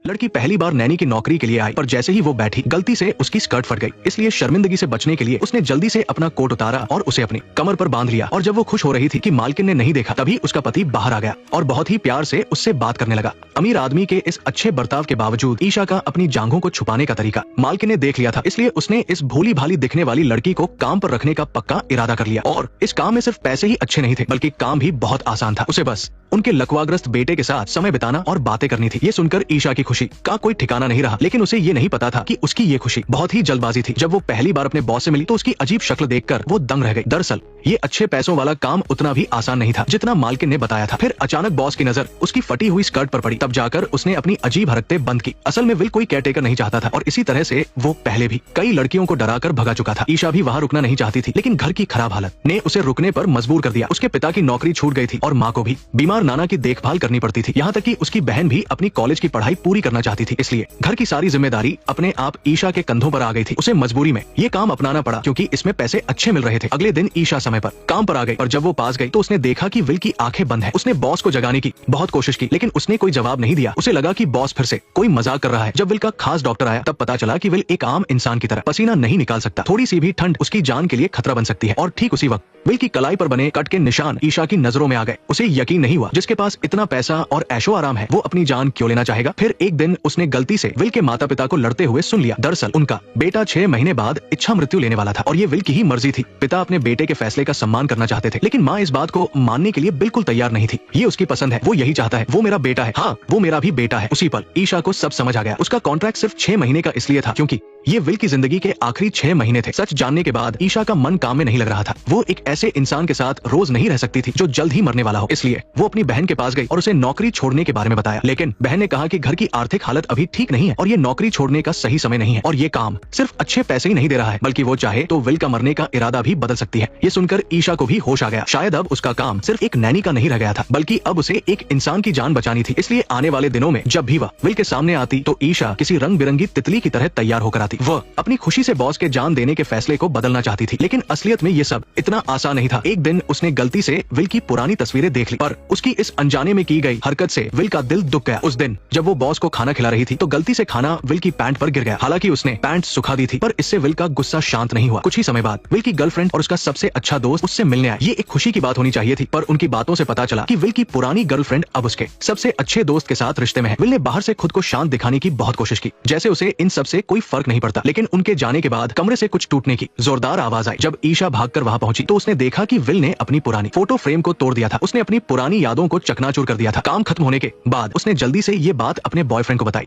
लड़की पहली बार नैनी की नौकरी के लिए आई, पर जैसे ही वो बैठी गलती से उसकी स्कर्ट फट गई। इसलिए शर्मिंदगी से बचने के लिए उसने जल्दी से अपना कोट उतारा और उसे अपनी कमर पर बांध लिया। और जब वो खुश हो रही थी कि मालकिन ने नहीं देखा, तभी उसका पति बाहर आ गया और बहुत ही प्यार से उससे बात करने लगा। अमीर आदमी के इस अच्छे बर्ताव के बावजूद ईशा का अपनी जांघों को छुपाने का तरीका मालकिन ने देख लिया था। इसलिए उसने इस भोली भाली दिखने वाली लड़की को काम पर रखने का पक्का इरादा कर लिया। और इस काम में सिर्फ पैसे ही अच्छे नहीं थे, बल्कि काम भी बहुत आसान था। उसे बस उनके लकवाग्रस्त बेटे के साथ समय बिताना और बातें करनी थी। ये सुनकर ईशा की खुशी का कोई ठिकाना नहीं रहा, लेकिन उसे ये नहीं पता था कि उसकी ये खुशी बहुत ही जल्दबाजी थी। जब वो पहली बार अपने बॉस से मिली तो उसकी अजीब शक्ल देखकर वो दंग रह गई। दरअसल ये अच्छे पैसों वाला काम उतना भी आसान नहीं था जितना मालकिन ने बताया था। फिर अचानक बॉस की नजर उसकी फटी हुई स्कर्ट पर पड़ी। तब जाकर उसने अपनी अजीब हरकतें बंद की। असल में विल कोई केयरटेकर नहीं चाहता था और इसी तरह से वो पहले भी कई लड़कियों को डराकर भगा चुका था। ईशा भी वहाँ रुकना नहीं चाहती थी, लेकिन घर की खराब हालत ने उसे रुकने पर मजबूर कर दिया। उसके पिता की नौकरी छूट गई थी और माँ को भी बीमार नाना की देखभाल करनी पड़ती थी। यहाँ तक कि उसकी बहन भी अपनी कॉलेज की पढ़ाई पूरी करना चाहती थी। इसलिए घर की सारी जिम्मेदारी अपने आप ईशा के कंधों पर आ गई थी। उसे मजबूरी में ये काम अपनाना पड़ा क्योंकि इसमें पैसे अच्छे मिल रहे थे। अगले दिन ईशा समय पर काम पर आ गई और जब वो पास गई तो उसने देखा कि विल की आंखें बंद है। उसने बॉस को जगाने की बहुत कोशिश की, लेकिन उसने कोई जवाब नहीं दिया। उसे लगा कि बॉस फिर से कोई मजाक कर रहा है। जब विल का खास डॉक्टर आया तब पता चला कि विल एक आम इंसान की तरह पसीना नहीं निकाल सकता। थोड़ी सी भी ठंड उसकी जान के लिए खतरा बन सकती है। और ठीक उसी वक्त विल की कलाई पर बने कट के निशान ईशा की नजरों में आ गए। उसे यकीन नहीं हुआ, जिसके पास इतना पैसा और ऐशो आराम है वो अपनी जान क्यों लेना चाहेगा। फिर एक दिन उसने गलती से विल के माता पिता को लड़ते हुए सुन लिया। दरअसल उनका बेटा 6 महीने बाद इच्छा मृत्यु लेने वाला था और ये विल की ही मर्जी थी। पिता अपने बेटे के फैसले का सम्मान करना चाहते थे, लेकिन माँ इस बात को मानने के लिए बिल्कुल तैयार नहीं थी। ये उसकी पसंद है, वो यही चाहता है, वो मेरा बेटा है, हाँ वो मेरा भी बेटा है। उसी पल ईशा को सब समझ आ गया। उसका कॉन्ट्रैक्ट सिर्फ 6 महीने का इसलिए था क्योंकि ये विल की जिंदगी के आखिरी 6 महीने थे। सच जानने के बाद ईशा का मन काम में नहीं लग रहा था। वो एक ऐसे इंसान के साथ रोज नहीं रह सकती थी जो जल्द ही मरने वाला हो। इसलिए वो अपनी बहन के पास गई और उसे नौकरी छोड़ने के बारे में बताया, लेकिन बहन ने कहा कि घर की आर्थिक हालत अभी ठीक नहीं है और ये नौकरी छोड़ने का सही समय नहीं है और ये काम सिर्फ अच्छे पैसे ही नहीं दे रहा है, बल्कि वो चाहे तो विल का मरने का इरादा भी बदल सकती है। ये सुनकर ईशा को भी होश आ गया। शायद अब उसका काम सिर्फ एक नैनी का नहीं रह गया था, बल्कि अब उसे एक इंसान की जान बचानी थी। इसलिए आने वाले दिनों में जब भी वह विल के सामने आती तो ईशा किसी रंग बिरंगी तितली की तरह तैयार होकर आती। वह अपनी खुशी से बॉस के जान देने के फैसले को बदलना चाहती थी, लेकिन असलियत में ये सब इतना आसान नहीं था। एक दिन उसने गलती से विल की पुरानी तस्वीरें देख ली और उसकी इस अनजाने में की गई हरकत से विल का दिल दुख गया। उस दिन जब वो बॉस को खाना खिला रही थी तो गलती से खाना विल की पैंट पर गिर गया। हालांकि उसने पैंट सुखा दी थी, पर इससे विल का गुस्सा शांत नहीं हुआ। कुछ ही समय बाद विल की गर्लफ्रेंड और उसका सबसे अच्छा दोस्त उससे मिलने आए। ये एक खुशी की बात होनी चाहिए थी, पर उनकी बातों से पता चला कि विल की पुरानी गर्लफ्रेंड अब उसके सबसे अच्छे दोस्त के साथ रिश्ते में है। विल ने बाहर से खुद को शांत दिखाने की बहुत कोशिश की, जैसे उसे इन सब से कोई फर्क नहीं पड़ता, लेकिन उनके जाने के बाद कमरे से कुछ टूटने की जोरदार आवाज आई। जब ईशा भागकर वहां पहुंची तो उसने देखा कि विल ने अपनी पुरानी फोटो फ्रेम को तोड़ दिया था। उसने अपनी पुरानी यादों को चकनाचूर कर दिया था। काम खत्म होने के बाद उसने जल्दी से ये बात अपने बॉयफ्रेंड को बताई।